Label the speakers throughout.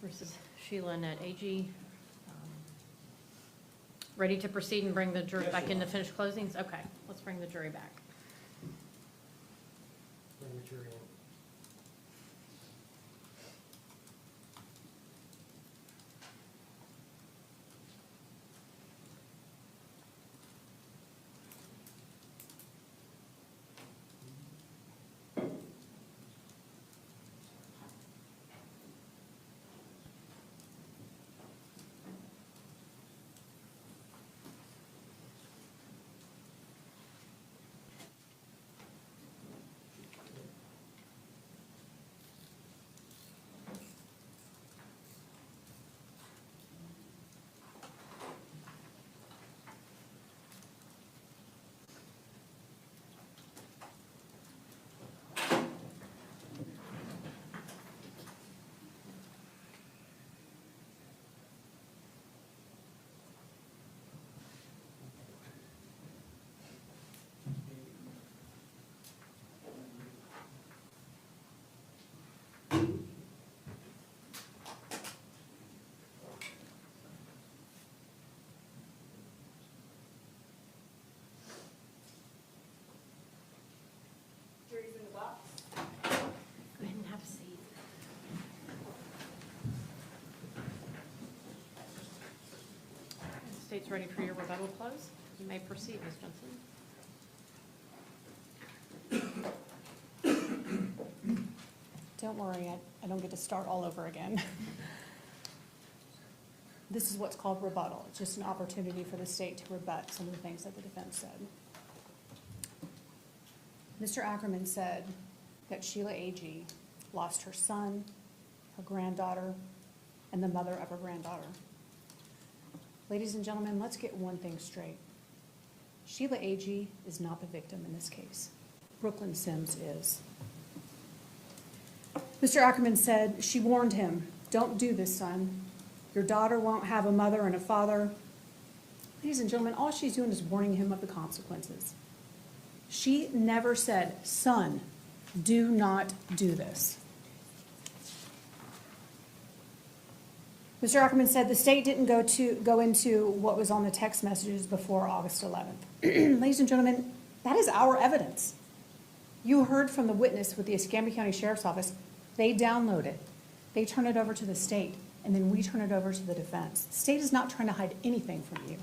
Speaker 1: versus Sheila Annette Agee. Ready to proceed and bring the jury
Speaker 2: Yes,
Speaker 1: back
Speaker 2: you
Speaker 1: into
Speaker 2: are.
Speaker 1: finished closings? Okay, let's bring the jury back.
Speaker 2: Bring the jury in.
Speaker 3: Jury's in the box.
Speaker 1: Go ahead and have a seat. The state's ready for your rebuttal close. You may proceed, Ms. Johnson.
Speaker 3: Don't worry, I don't get to start all over again. This is what's called rebuttal. It's just an opportunity for the state to rebut some of the things that the defense said. Mr. Ackerman said that Sheila Agee lost her son, her granddaughter, and the mother of her granddaughter. Ladies and gentlemen, let's get one thing straight. Sheila Agee is not the victim in this case. Brooklyn Sims is. Mr. Ackerman said she warned him, "Don't do this, son. Your daughter won't have a mother and a father." Ladies and gentlemen, all she's doing is warning him of the consequences. She never said, "Son, do not do this." Mr. Ackerman said the state didn't go into what was on the text messages before August 11th. Ladies and gentlemen, that is our evidence. You heard from the witness with the Escambia County Sheriff's Office. They download it. They turn it over to the state, and then we turn it over to the defense. The state is not trying to hide anything from you.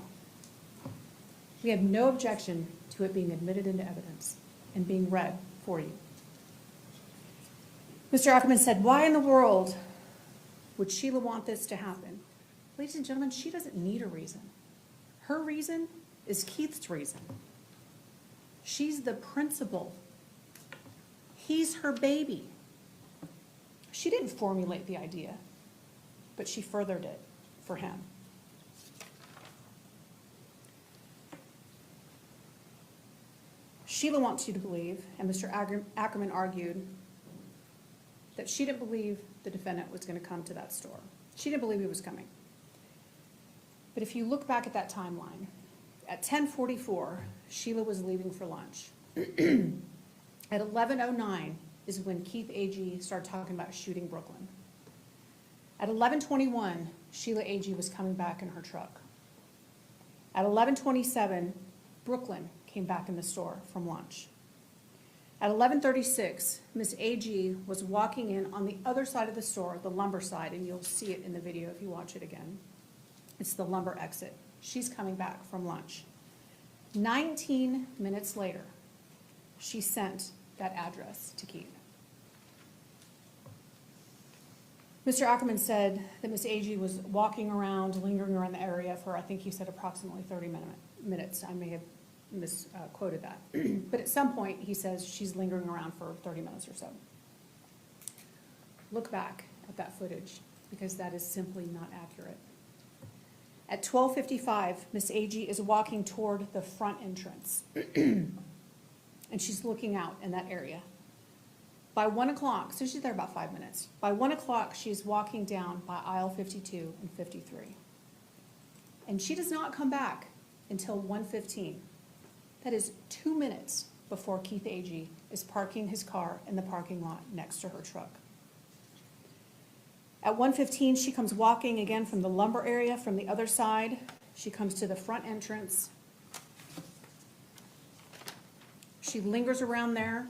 Speaker 3: We have no objection to it being admitted into evidence and being read for you. Mr. Ackerman said, "Why in the world would Sheila want this to happen?" Ladies and gentlemen, she doesn't need a reason. Her reason is Keith's reason. She's the principal. He's her baby. She didn't formulate the idea, but she furthered it for him. Sheila wants you to believe, and Mr. Ackerman argued, that she didn't believe the defendant was going to come to that store. She didn't believe he was coming. But if you look back at that timeline, at 10:44, Sheila was leaving for lunch. At 11:09 is when Keith Agee started talking about shooting Brooklyn. At 11:21, Sheila Agee was coming back in her truck. At 11:27, Brooklyn came back in the store from lunch. At 11:36, Miss Agee was walking in on the other side of the store, the lumber side, and you'll see it in the video if you watch it again. It's the lumber exit. She's coming back from lunch. 19 minutes later, she sent that address to Keith. Mr. Ackerman said that Miss Agee was walking around, lingering around the area for, I think he said approximately 30 minutes. I may have misquoted that. But at some point, he says she's lingering around for 30 minutes or so. Look back at that footage, because that is simply not accurate. At 12:55, Miss Agee is walking toward the front entrance, and she's looking out in that area. By 1 o'clock, so she's there about 5 minutes. By 1 o'clock, she's walking down by aisle 52 and 53. And she does not come back until 1:15. That is 2 minutes before Keith Agee is parking his car in the parking lot next to her truck. At 1:15, she comes walking again from the lumber area from the other side. She comes to the front entrance. She lingers around there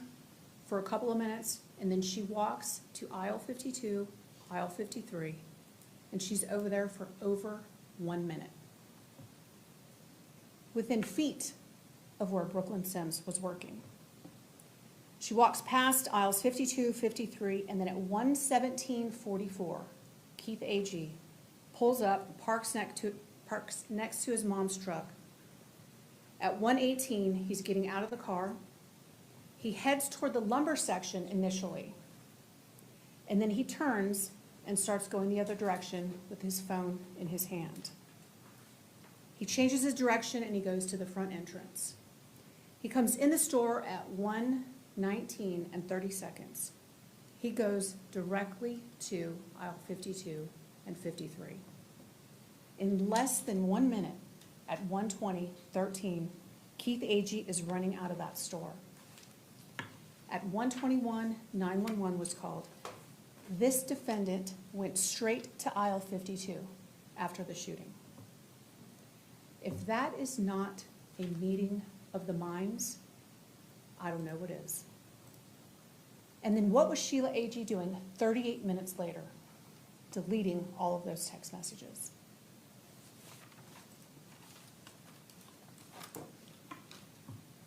Speaker 3: for a couple of minutes, and then she walks to aisle 52, aisle 53, and she's over there for over 1 minute. Within feet of where Brooklyn Sims was working. She walks past aisles 52, 53, and then at 1:17:44, Keith Agee pulls up, parks next to his mom's truck. At 1:18, he's getting out of the car. He heads toward the lumber section initially, and then he turns and starts going the other direction with his phone in his hand. He changes his direction and he goes to the front entrance. He comes in the store at 1:19 and 30 seconds. He goes directly to aisle 52 and 53. In less than 1 minute, at 1:20:13, Keith Agee is running out of that store. At 1:21, 911 was called. This defendant went straight to aisle 52 after the shooting. If that is not a meeting of the minds, I don't know what is. And then what was Sheila Agee doing 38 minutes later? Deleting all of those text messages.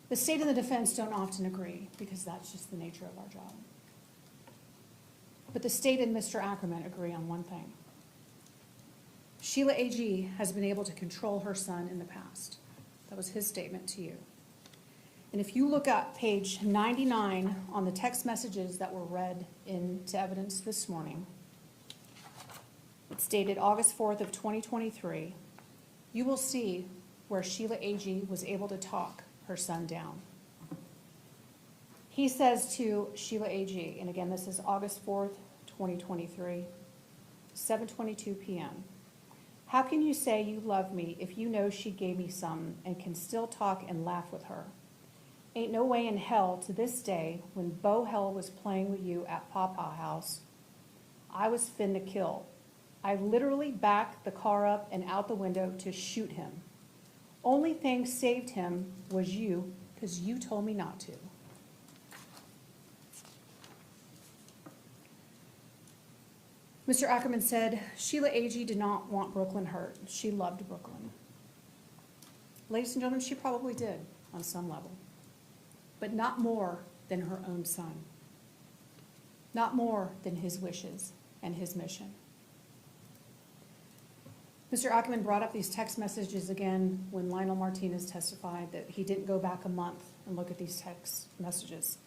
Speaker 3: The state and the defense don't often agree because that's just the nature of our job. But the state and Mr. Ackerman agree on one thing. Sheila Agee has been able to control her son in the past. That was his statement to you. And if you look at page 99 on the text messages that were read into evidence this morning, it's dated August 4th of 2023, you will see where Sheila Agee was able to talk her son down. He says to Sheila Agee, and again, this is August 4th, 2023, 7:22 p.m. How can you say you love me if you know she gave me some and can still talk and laugh with her? Ain't no way in hell to this day when Bo Hell was playing with you at Papa House, I was finna kill. I literally backed the car up and out the window to shoot him. Only thing saved him was you, because you told me not to. Mr. Ackerman said, Sheila Agee did not want Brooklyn hurt. She loved Brooklyn. Ladies and gentlemen, she probably did on some level, but not more than her own son. Not more than his wishes and his mission. Mr. Ackerman brought up these text messages again when Lionel Martinez testified that he didn't go back a month and look at these text messages.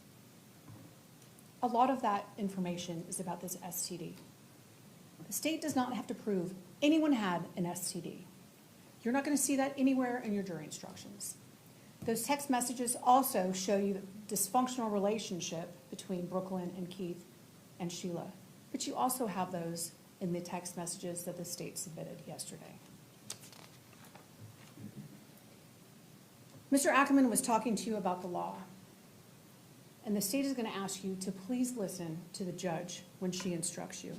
Speaker 3: A lot of that information is about this STD. The state does not have to prove anyone had an STD. You're not going to see that anywhere in your jury instructions. Those text messages also show you the dysfunctional relationship between Brooklyn and Keith and Sheila, but you also have those in the text messages that the state submitted yesterday. Mr. Ackerman was talking to you about the law, and the state is going to ask you to please listen to the judge when she instructs you,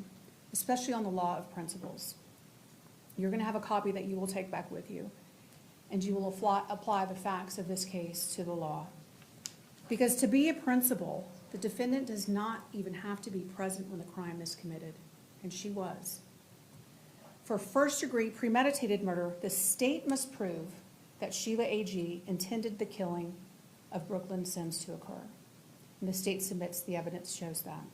Speaker 3: especially on the law of principles. You're going to have a copy that you will take back with you, and you will apply the facts of this case to the law. Because to be a principal, the defendant does not even have to be present when the crime is committed, and she was. For first-degree premeditated murder, the state must prove that Sheila Agee intended the killing of Brooklyn Sims to occur. And the state submits the evidence shows that.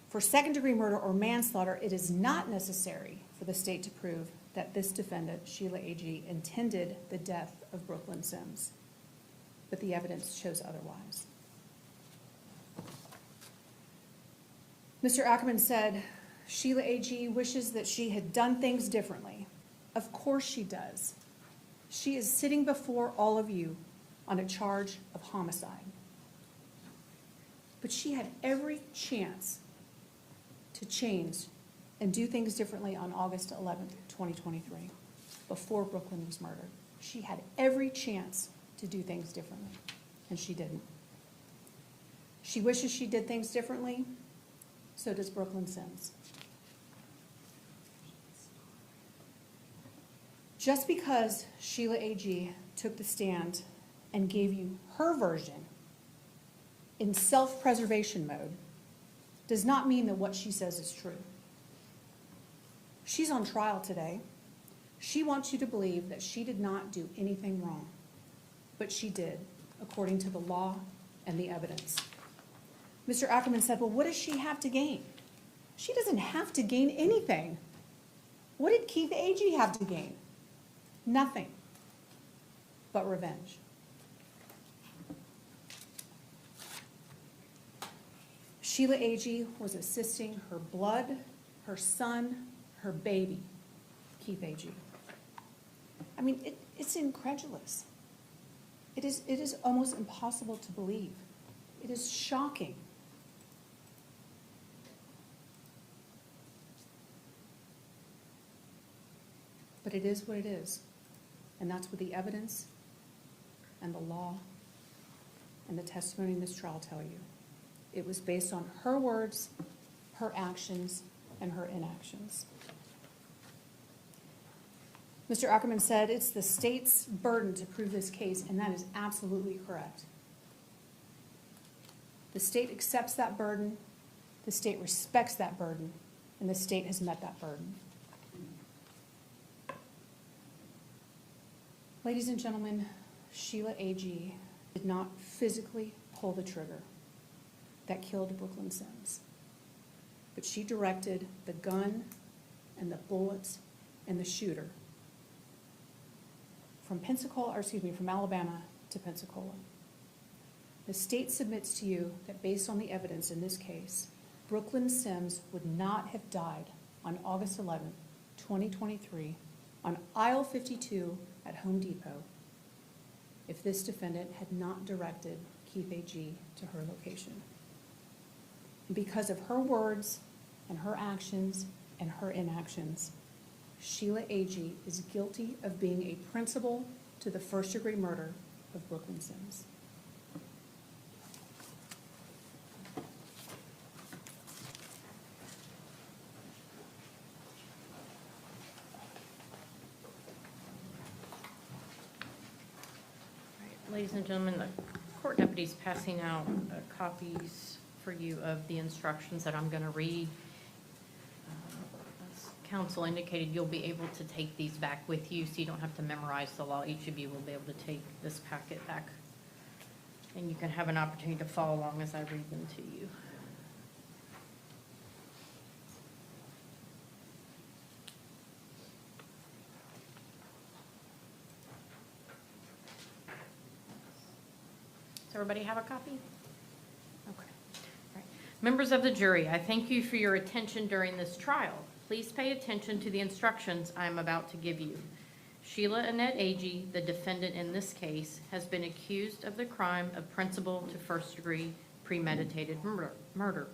Speaker 3: For second-degree murder or manslaughter, it is not necessary for the state to prove that this defendant, Sheila Agee, intended the death of Brooklyn Sims. But the evidence shows otherwise. Mr. Ackerman said, Sheila Agee wishes that she had done things differently. Of course she does. She is sitting before all of you on a charge of homicide. But she had every chance to change and do things differently on August 11th, 2023, before Brooklyn was murdered. She had every chance to do things differently, and she didn't. She wishes she did things differently, so does Brooklyn Sims. Just because Sheila Agee took the stand and gave you her version in self-preservation mode does not mean that what she says is true. She's on trial today. She wants you to believe that she did not do anything wrong, but she did, according to the law and the evidence. Mr. Ackerman said, well, what does she have to gain? She doesn't have to gain anything. What did Keith Agee have to gain? Nothing but revenge. Sheila Agee was assisting her blood, her son, her baby, Keith Agee. I mean, it's incredulous. It is almost impossible to believe. It is shocking. But it is what it is. And that's what the evidence and the law and the testimony in this trial tell you. It was based on her words, her actions, and her inactions. Mr. Ackerman said it's the state's burden to prove this case, and that is absolutely correct. The state accepts that burden, the state respects that burden, and the state has met that burden. Ladies and gentlemen, Sheila Agee did not physically pull the trigger that killed Brooklyn Sims, but she directed the gun and the bullets and the shooter from Alabama to Pensacola. The state submits to you that based on the evidence in this case, Brooklyn Sims would not have died on August 11, 2023, on aisle 52 at Home Depot if this defendant had not directed Keith Agee to her location. And because of her words and her actions and her inactions, Sheila Agee is guilty of being a principal to the first-degree murder of Brooklyn Sims.
Speaker 1: Ladies and gentlemen, the court deputy's passing out copies for you of the instructions that I'm going to read. As counsel indicated, you'll be able to take these back with you, so you don't have to memorize the law. Each of you will be able to take this packet back, and you can have an opportunity to follow along as I read them to you. Does everybody have a copy? Okay. All right. Members of the jury, I thank you for your attention during this trial. Please pay attention to the instructions I am about to give you. Sheila Annette Agee, the defendant in this case, has been accused of the crime of principal to first-degree premeditated murder.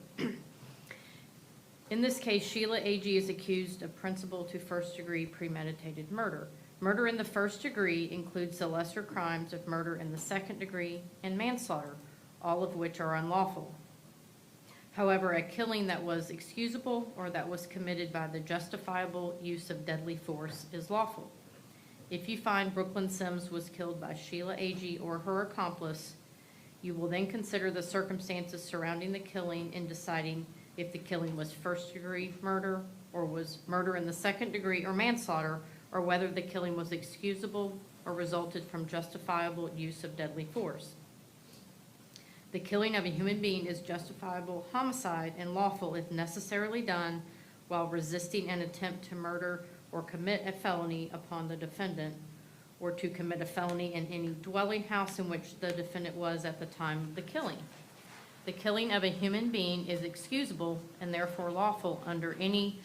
Speaker 1: In this case, Sheila Agee is accused of principal to first-degree premeditated murder. Murder in the first degree includes the lesser crimes of murder in the second degree and manslaughter, all of which are unlawful. However, a killing that was excusable or that was committed by the justifiable use of deadly force is lawful. If you find Brooklyn Sims was killed by Sheila Agee or her accomplice, you will then consider the circumstances surrounding the killing in deciding if the killing was first-degree murder or was murder in the second degree or manslaughter, or whether the killing was excusable or resulted from justifiable use of deadly force. The killing of a human being is justifiable homicide and lawful if necessarily done while resisting an attempt to murder or commit a felony upon the defendant, or to commit a felony in any dwelling house in which the defendant was at the time of the killing. The killing of a human being is excusable and therefore lawful under any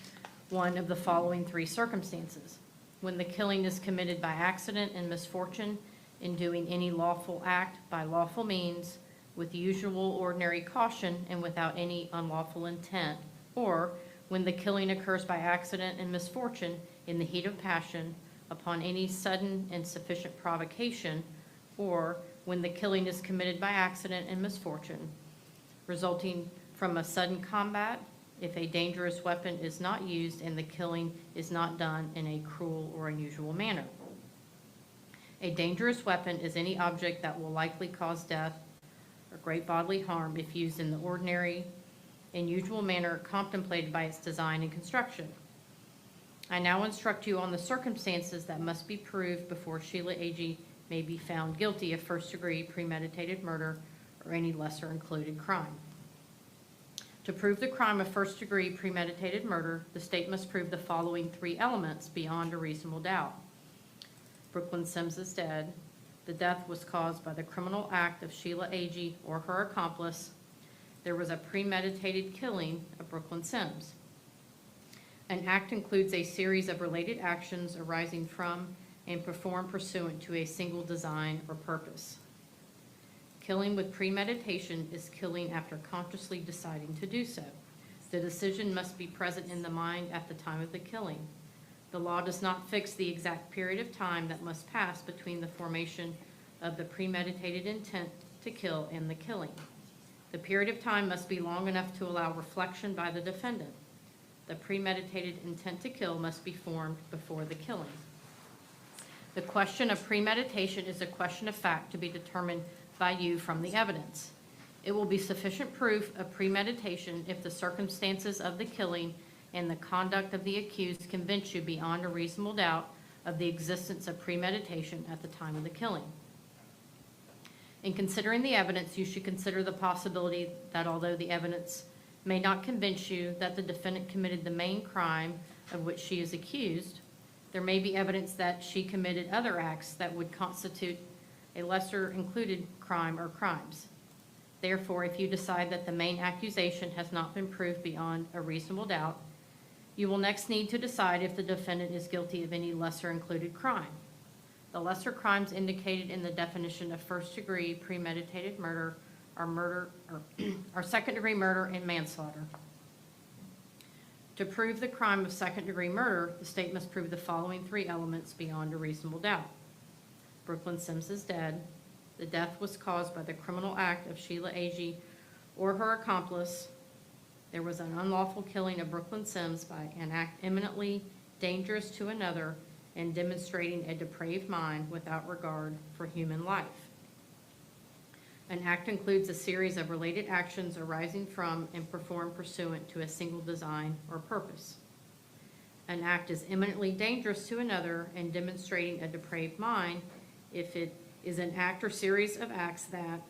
Speaker 1: one of the following three circumstances: when the killing is committed by accident and misfortune in doing any lawful act by lawful means with usual ordinary caution and without any unlawful intent, or when the killing occurs by accident and misfortune in the heat of passion upon any sudden and sufficient provocation, or when the killing is committed by accident and misfortune resulting from a sudden combat if a dangerous weapon is not used and the killing is not done in a cruel or unusual manner. A dangerous weapon is any object that will likely cause death or great bodily harm if used in the ordinary and usual manner contemplated by its design and construction. I now instruct you on the circumstances that must be proved before Sheila Agee may be found guilty of first-degree premeditated murder or any lesser included crime. To prove the crime of first-degree premeditated murder, the state must prove the following three elements beyond a reasonable doubt. Brooklyn Sims is dead. The death was caused by the criminal act of Sheila Agee or her accomplice. There was a premeditated killing of Brooklyn Sims. An act includes a series of related actions arising from and performed pursuant to a single design or purpose. Killing with premeditation is killing after consciously deciding to do so. The decision must be present in the mind at the time of the killing. The law does not fix the exact period of time that must pass between the formation of the premeditated intent to kill and the killing. The period of time must be long enough to allow reflection by the defendant. The premeditated intent to kill must be formed before the killing. The question of premeditation is a question of fact to be determined by you from the evidence. It will be sufficient proof of premeditation if the circumstances of the killing and the conduct of the accused convince you beyond a reasonable doubt of the existence of premeditation at the time of the killing. In considering the evidence, you should consider the possibility that although the evidence may not convince you that the defendant committed the main crime of which she is accused, there may be evidence that she committed other acts that would constitute a lesser included crime or crimes. Therefore, if you decide that the main accusation has not been proved beyond a reasonable doubt, you will next need to decide if the defendant is guilty of any lesser included crime. The lesser crimes indicated in the definition of first-degree premeditated murder are second-degree murder and manslaughter. To prove the crime of second-degree murder, the state must prove the following three elements beyond a reasonable doubt. Brooklyn Sims is dead. The death was caused by the criminal act of Sheila Agee or her accomplice. There was an unlawful killing of Brooklyn Sims by an act eminently dangerous to another and demonstrating a depraved mind without regard for human life. An act includes a series of related actions arising from and performed pursuant to a single design or purpose. An act is eminently dangerous to another and demonstrating a depraved mind if it is an act or series of acts that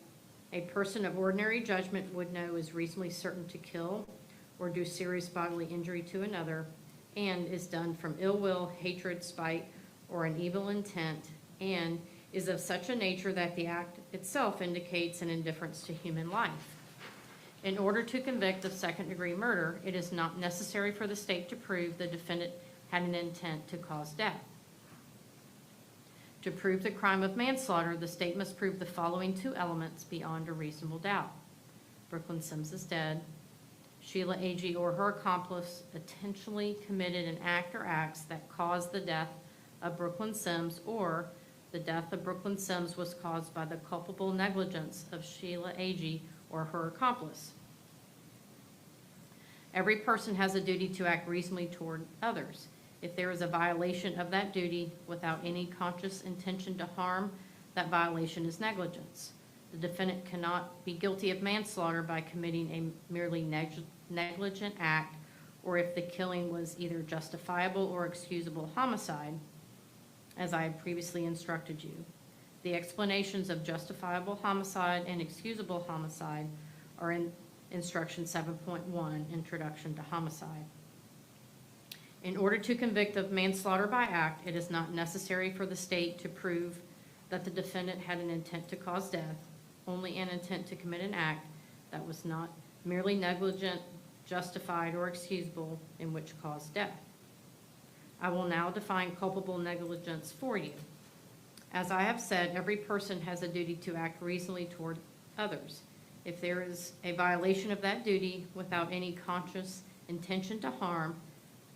Speaker 1: a person of ordinary judgment would know is reasonably certain to kill or do serious bodily injury to another, and is done from ill will, hatred, spite, or an evil intent, and is of such a nature that the act itself indicates an indifference to human life. In order to convict of second-degree murder, it is not necessary for the state to prove the defendant had an intent to cause death. To prove the crime of manslaughter, the state must prove the following two elements beyond a reasonable doubt. Brooklyn Sims is dead. Sheila Agee or her accomplice intentionally committed an act or acts that caused the death of Brooklyn Sims, or the death of Brooklyn Sims was caused by the culpable negligence of Sheila Agee or her accomplice. Every person has a duty to act reasonably toward others. If there is a violation of that duty without any conscious intention to harm, that violation is negligence. The defendant cannot be guilty of manslaughter by committing a merely negligent act, or if the killing was either justifiable or excusable homicide, as I had previously instructed you. The explanations of justifiable homicide and excusable homicide are in Instruction 7.1, Introduction to Homicide. In order to convict of manslaughter by act, it is not necessary for the state to prove that the defendant had an intent to cause death, only an intent to commit an act that was not merely negligent, justified, or excusable, in which caused death. I will now define culpable negligence for you. As I have said, every person has a duty to act reasonably toward others. If there is a violation of that duty without any conscious intention to harm,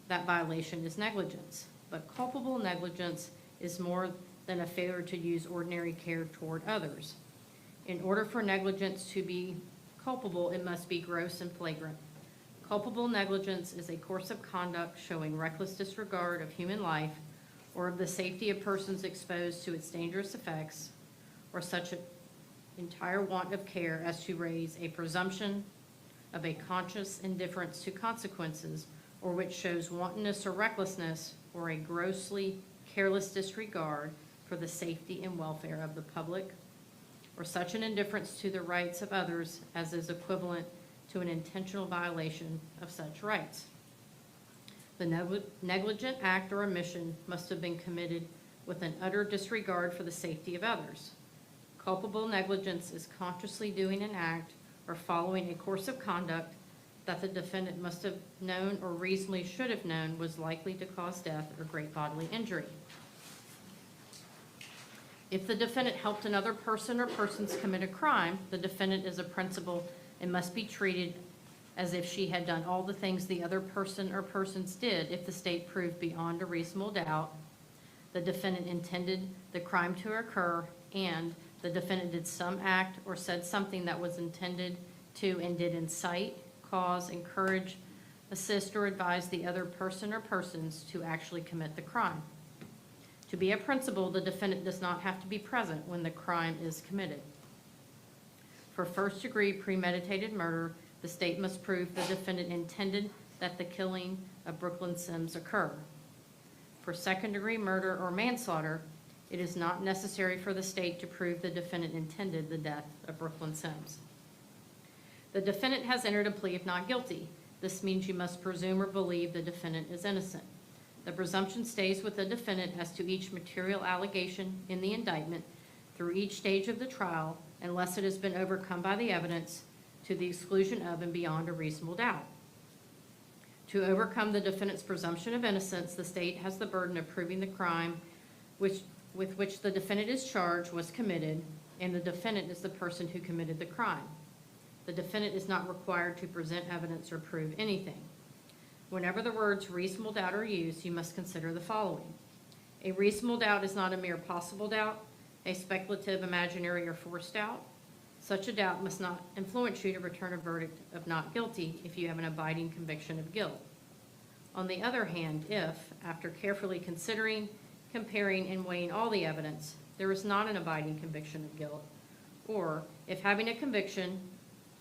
Speaker 1: that violation is negligence. But culpable negligence is more than a failure to use ordinary care toward others. In order for negligence to be culpable, it must be gross and flagrant. Culpable negligence is a course of conduct showing reckless disregard of human life or of the safety of persons exposed to its dangerous effects, or such an entire want of care as to raise a presumption of a conscious indifference to consequences, or which shows wantonness or recklessness, or a grossly careless disregard for the safety and welfare of the public, or such an indifference to the rights of others as is equivalent to an intentional violation of such rights. The negligent act or omission must have been committed with an utter disregard for the safety of others. Culpable negligence is consciously doing an act or following a course of conduct that the defendant must have known or reasonably should have known was likely to cause death or great bodily injury. If the defendant helped another person or persons commit a crime, the defendant is a principal and must be treated as if she had done all the things the other person or persons did if the state proved beyond a reasonable doubt the defendant intended the crime to occur and the defendant did some act or said something that was intended to and did incite, cause, encourage, assist, or advise the other person or persons to actually commit the crime. To be a principal, the defendant does not have to be present when the crime is committed. For first-degree premeditated murder, the state must prove the defendant intended that the killing of Brooklyn Sims occur. For second-degree murder or manslaughter, it is not necessary for the state to prove the defendant intended the death of Brooklyn Sims. The defendant has entered a plea of not guilty. This means you must presume or believe the defendant is innocent. The presumption stays with the defendant as to each material allegation in the indictment through each stage of the trial unless it has been overcome by the evidence to the exclusion of and beyond a reasonable doubt. To overcome the defendant's presumption of innocence, the state has the burden of proving the crime with which the defendant is charged was committed, and the defendant is the person who committed the crime. The defendant is not required to present evidence or prove anything. Whenever the words reasonable doubt are used, you must consider the following. A reasonable doubt is not a mere possible doubt, a speculative, imaginary, or forced doubt. Such a doubt must not influence you to return a verdict of not guilty if you have an abiding conviction of guilt. On the other hand, if, after carefully considering, comparing, and weighing all the evidence, there is not an abiding conviction of guilt, or if having a conviction,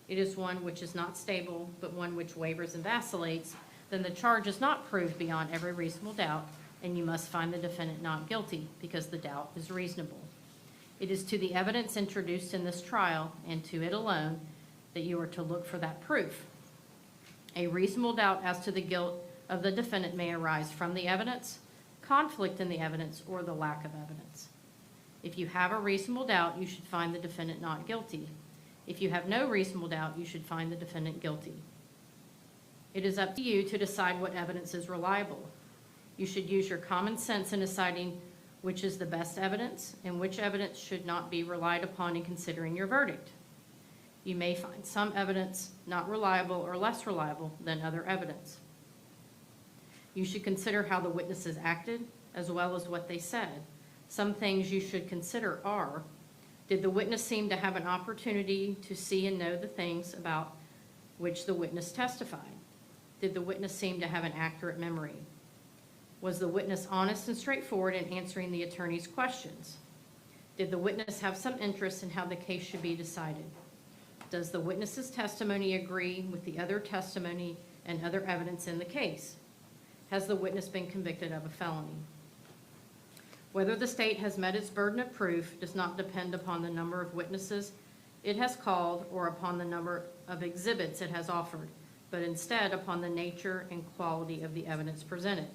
Speaker 1: it is one which is not stable, but one which wavers and vacillates, then the charge is not proved beyond every reasonable doubt, and you must find the defendant not guilty because the doubt is reasonable. It is to the evidence introduced in this trial, and to it alone, that you are to look for that proof. A reasonable doubt as to the guilt of the defendant may arise from the evidence, conflict in the evidence, or the lack of evidence. If you have a reasonable doubt, you should find the defendant not guilty. If you have no reasonable doubt, you should find the defendant guilty. It is up to you to decide what evidence is reliable. You should use your common sense in deciding which is the best evidence and which evidence should not be relied upon in considering your verdict. You may find some evidence not reliable or less reliable than other evidence. You should consider how the witnesses acted as well as what they said. Some things you should consider are, did the witness seem to have an opportunity to see and know the things about which the witness testified? Did the witness seem to have an accurate memory? Was the witness honest and straightforward in answering the attorney's questions? Did the witness have some interest in how the case should be decided? Does the witness's testimony agree with the other testimony and other evidence in the case? Has the witness been convicted of a felony? Whether the state has met its burden of proof does not depend upon the number of witnesses it has called or upon the number of exhibits it has offered, but instead upon the nature and quality of the evidence presented.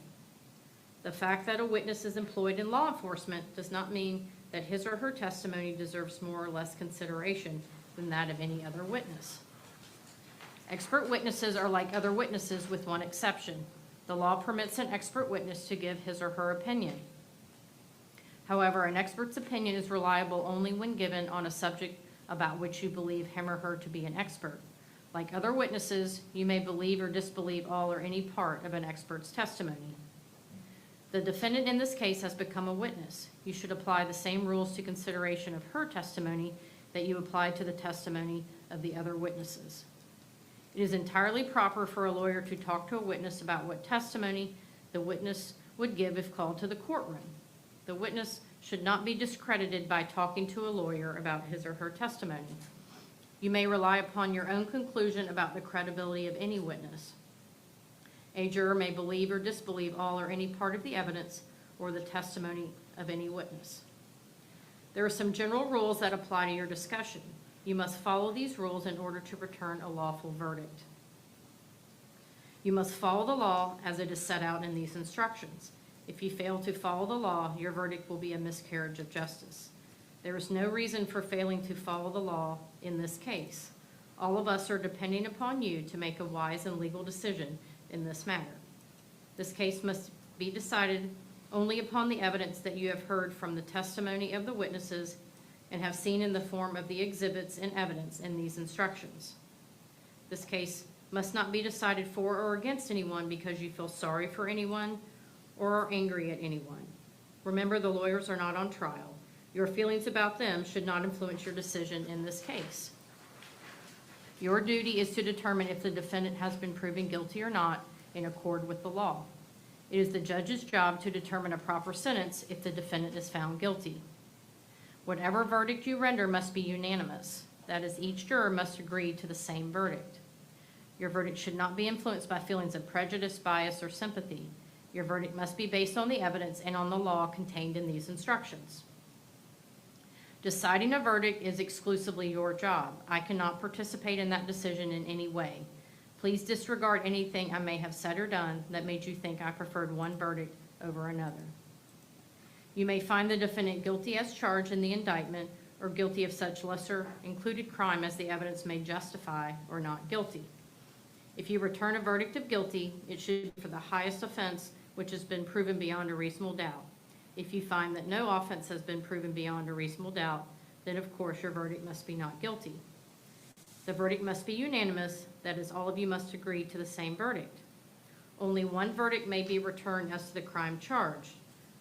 Speaker 1: The fact that a witness is employed in law enforcement does not mean that his or her testimony deserves more or less consideration than that of any other witness. Expert witnesses are like other witnesses with one exception. The law permits an expert witness to give his or her opinion. However, an expert's opinion is reliable only when given on a subject about which you believe him or her to be an expert. Like other witnesses, you may believe or disbelieve all or any part of an expert's testimony. The defendant in this case has become a witness. You should apply the same rules to consideration of her testimony that you apply to the testimony of the other witnesses. It is entirely proper for a lawyer to talk to a witness about what testimony the witness would give if called to the courtroom. The witness should not be discredited by talking to a lawyer about his or her testimony. You may rely upon your own conclusion about the credibility of any witness. A juror may believe or disbelieve all or any part of the evidence or the testimony of any witness. There are some general rules that apply to your discussion. You must follow these rules in order to return a lawful verdict. You must follow the law as it is set out in these instructions. If you fail to follow the law, your verdict will be a miscarriage of justice. There is no reason for failing to follow the law in this case. All of us are depending upon you to make a wise and legal decision in this matter. This case must be decided only upon the evidence that you have heard from the testimony of the witnesses and have seen in the form of the exhibits and evidence in these instructions. This case must not be decided for or against anyone because you feel sorry for anyone or are angry at anyone. Remember, the lawyers are not on trial. Your feelings about them should not influence your decision in this case. Your duty is to determine if the defendant has been proven guilty or not in accord with the law. It is the judge's job to determine a proper sentence if the defendant is found guilty. Whatever verdict you render must be unanimous. That is, each juror must agree to the same verdict. Your verdict should not be influenced by feelings of prejudice, bias, or sympathy. Your verdict must be based on the evidence and on the law contained in these instructions. Deciding a verdict is exclusively your job. I cannot participate in that decision in any way. Please disregard anything I may have said or done that made you think I preferred one verdict over another. You may find the defendant guilty as charged in the indictment or guilty of such lesser included crime as the evidence may justify or not guilty. If you return a verdict of guilty, it should be for the highest offense which has been proven beyond a reasonable doubt. If you find that no offense has been proven beyond a reasonable doubt, then of course your verdict must be not guilty. The verdict must be unanimous, that is, all of you must agree to the same verdict. Only one verdict may be returned as to the crime charged.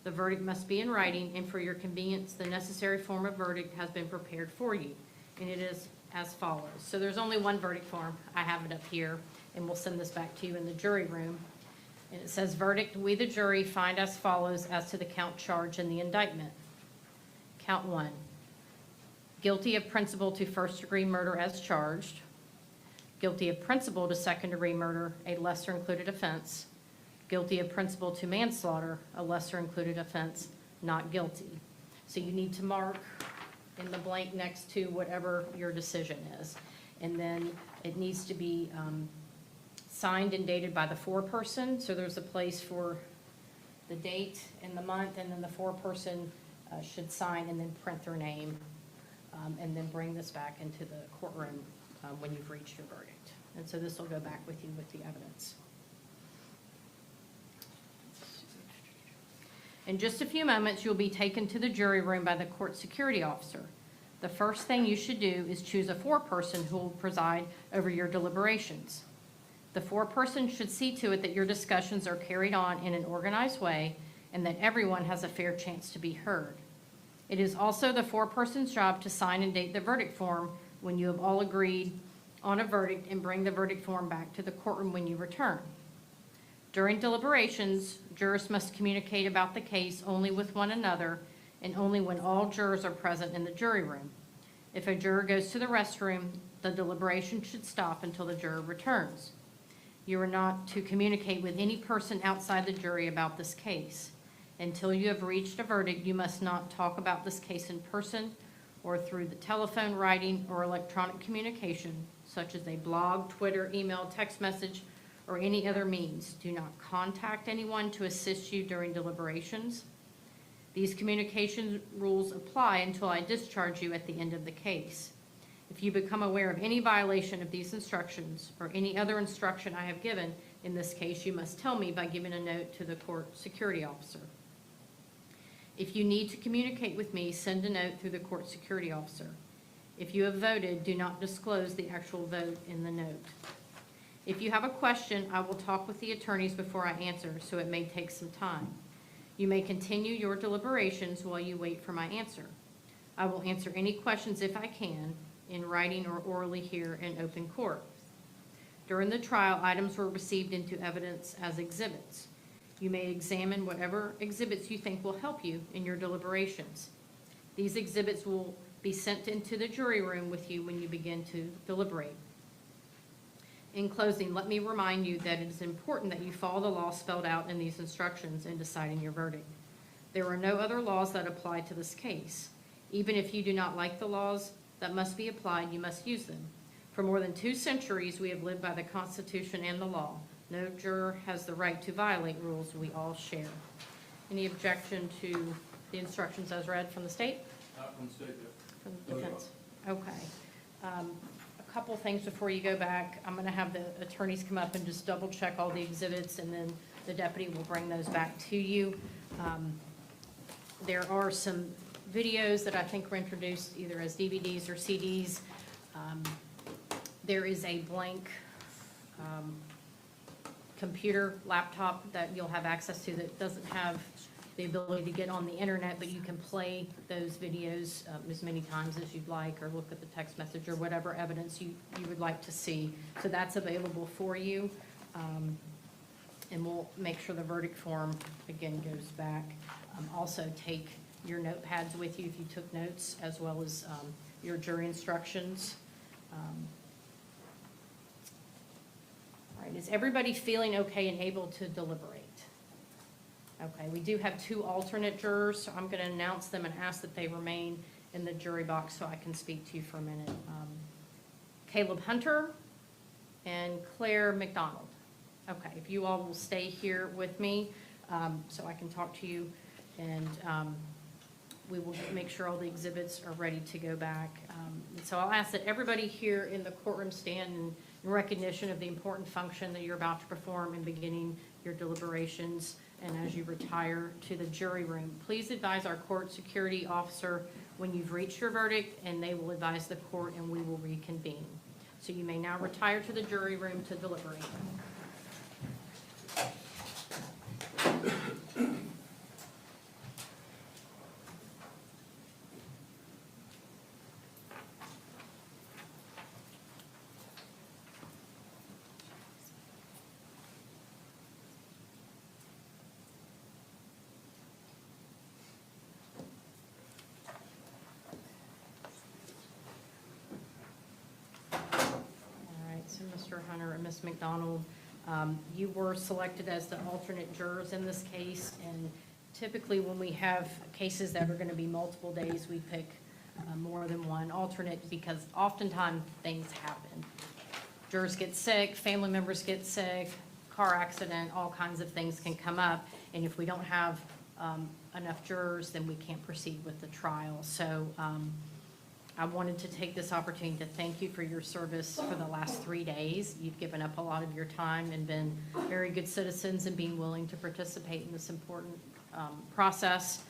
Speaker 1: The verdict must be in writing, and for your convenience, the necessary form of verdict has been prepared for you, and it is as follows. So there's only one verdict form. I have it up here, and we'll send this back to you in the jury room. And it says, verdict, we the jury find as follows as to the count charged in the indictment. Count 1, guilty of principal to first-degree murder as charged, guilty of principal to second-degree murder, a lesser included offense, guilty of principal to manslaughter, a lesser included offense, not guilty. So you need to mark in the blank next to whatever your decision is. And then it needs to be signed and dated by the foreperson. So there's a place for the date and the month, and then the foreperson should sign and then print their name, and then bring this back into the courtroom when you've reached your verdict. And so this will go back with you with the evidence. In just a few moments, you'll be taken to the jury room by the court security officer. The first thing you should do is choose a foreperson who will preside over your deliberations. The foreperson should see to it that your discussions are carried on in an organized way and that everyone has a fair chance to be heard. It is also the foreperson's job to sign and date the verdict form when you have all agreed on a verdict and bring the verdict form back to the courtroom when you return. During deliberations, jurors must communicate about the case only with one another and only when all jurors are present in the jury room. If a juror goes to the restroom, the deliberation should stop until the juror returns. You are not to communicate with any person outside the jury about this case. Until you have reached a verdict, you must not talk about this case in person or through the telephone, writing, or electronic communication, such as a blog, Twitter, email, text message, or any other means. Do not contact anyone to assist you during deliberations. These communication rules apply until I discharge you at the end of the case. If you become aware of any violation of these instructions or any other instruction I have given in this case, you must tell me by giving a note to the court security officer. If you need to communicate with me, send a note through the court security officer. If you have voted, do not disclose the actual vote in the note. If you have a question, I will talk with the attorneys before I answer, so it may take some time. You may continue your deliberations while you wait for my answer. I will answer any questions if I can, in writing or orally here in open court. During the trial, items were received into evidence as exhibits. You may examine whatever exhibits you think will help you in your deliberations. These exhibits will be sent into the jury room with you when you begin to deliberate. In closing, let me remind you that it is important that you follow the law spelled out in these instructions in deciding your verdict. There are no other laws that apply to this case. Even if you do not like the laws that must be applied, you must use them. For more than 2 centuries, we have lived by the Constitution and the law. No juror has the right to violate rules we all share. Any objection to the instructions as read from the state?
Speaker 2: Not from the state,
Speaker 1: From the defense? Okay. A couple things before you go back. I'm going to have the attorneys come up and just double check all the exhibits, and then the deputy will bring those back to you. There are some videos that I think were introduced either as DVDs or CDs. There is a blank computer laptop that you'll have access to that doesn't have the ability to get on the internet, but you can play those videos as many times as you'd like, or look at the text message or whatever evidence you would like to see. So that's available for you. And we'll make sure the verdict form, again, goes back. Also take your notepads with you if you took notes, as well as your jury instructions. All right, is everybody feeling okay and able to deliberate? Okay, we do have 2 alternate jurors, so I'm going to announce them and ask that they remain in the jury box so I can speak to you for a minute. Caleb Hunter and Claire McDonald. Okay, if you all will stay here with me so I can talk to you, and we will make sure all the exhibits are ready to go back. So I'll ask that everybody here in the courtroom stand in recognition of the important function that you're about to perform in beginning your deliberations and as you retire to the jury room. Please advise our court security officer when you've reached your verdict, and they will advise the court, and we will reconvene. So you may now retire to the jury room to deliberate. So Mr. Hunter and Ms. McDonald, you were selected as the alternate jurors in this case, and typically when we have cases that are going to be multiple days, we pick more than one alternate because oftentimes things happen. Jurors get sick, family members get sick, car accident, all kinds of things can come up, and if we don't have enough jurors, then we can't proceed with the trial. So I wanted to take this opportunity to thank you for your service for the last 3 days. You've given up a lot of your time and been very good citizens and being willing to participate in this important process.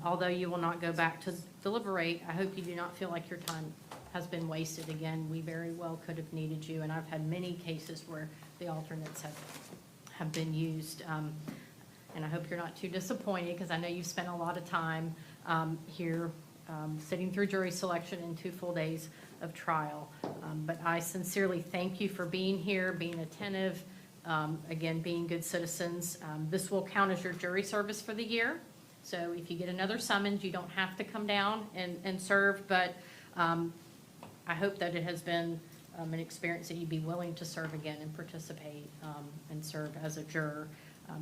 Speaker 1: Although you will not go back to deliberate, I hope you do not feel like your time has been wasted. Again, we very well could have needed you, and I've had many cases where the alternates have been used. And I hope you're not too disappointed, because I know you've spent a lot of time here sitting through jury selection in 2 full days of trial. But I sincerely thank you for being here, being attentive, again, being good citizens. This will count as your jury service for the year. So if you get another summons, you don't have to come down and serve, but I hope that it has been an experience that you'd be willing to serve again and participate and serve as a juror.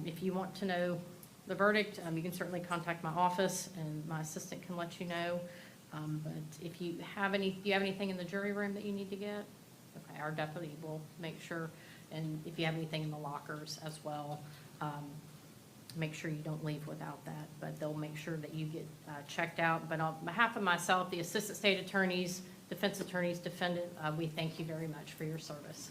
Speaker 1: If you want to know the verdict, you can certainly contact my office, and my assistant can let you know. But if you have do you have anything in the jury room that you need to get? Okay, our deputy will make sure, and if you have anything in the lockers as well, make sure you don't leave without that, but they'll make sure that you get checked out. But on behalf of myself, the assistant state attorneys, defense attorneys, defendant, we thank you very much for your service.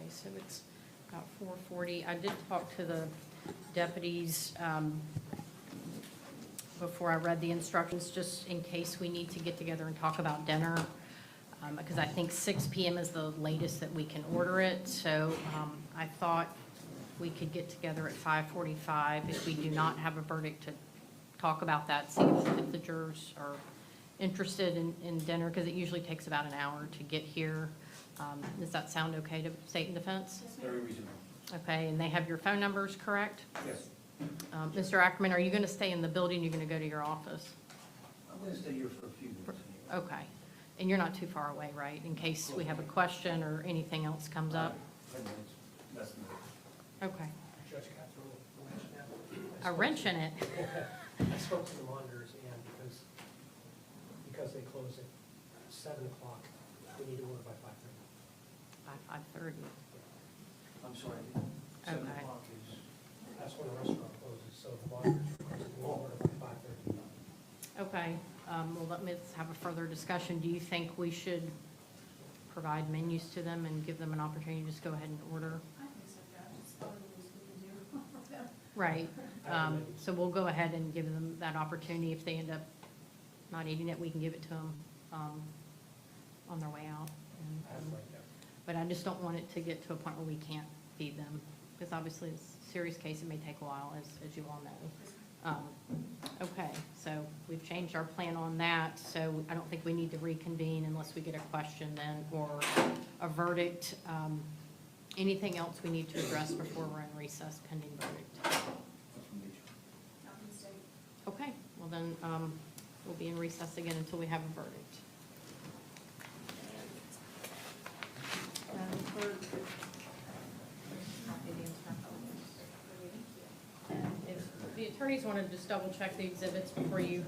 Speaker 1: So it's about 4:40. I did talk to the deputies before I read the instructions, just in case we need to get together and talk about dinner, because I think 6 p.m. is the latest that we can order it. So I thought we could get together at 5:45 if we do not have a verdict to talk about that, see if the jurors are interested in dinner, because it usually takes about an hour to get here. Does that sound okay to state and defense?
Speaker 2: Very reasonable.
Speaker 1: Okay, and they have your phone numbers, correct?
Speaker 2: Yes.
Speaker 1: Mr. Ackerman, are you going to stay in the building, you're going to go to your office?
Speaker 2: I'm going to stay here for a few minutes anyway.
Speaker 1: Okay, and you're not too far away, right, in case we have a question or anything else comes up?
Speaker 2: 10 minutes, less than that.
Speaker 1: Okay.
Speaker 4: Judge got through
Speaker 1: A wrench in it.
Speaker 4: I spoke to the monitors, and because they close at 7 o'clock, we need to order by 5:30.
Speaker 1: 5:30.
Speaker 2: I'm sorry.
Speaker 1: Okay.
Speaker 2: 7 o'clock is,
Speaker 4: That's when the restaurant closes, so the monitors requested we order by 5:30.
Speaker 1: Okay, well, let's have a further discussion. Do you think we should provide menus to them and give them an opportunity to just go ahead and order?
Speaker 5: I think so, Judge. It's part of this we can do.
Speaker 1: Right, so we'll go ahead and give them that opportunity. If they end up not eating it, we can give it to them on their way out. But I just don't want it to get to a point where we can't feed them, because obviously it's a serious case, it may take a while, as you all know. Okay, so we've changed our plan on that, so I don't think we need to reconvene unless we get a question then, or a verdict. Anything else we need to address before we're in recess pending verdict?
Speaker 5: Not from the state.
Speaker 1: Okay, well then, we'll be in recess again until we have a verdict. And if the attorneys want to just double check the exhibits before you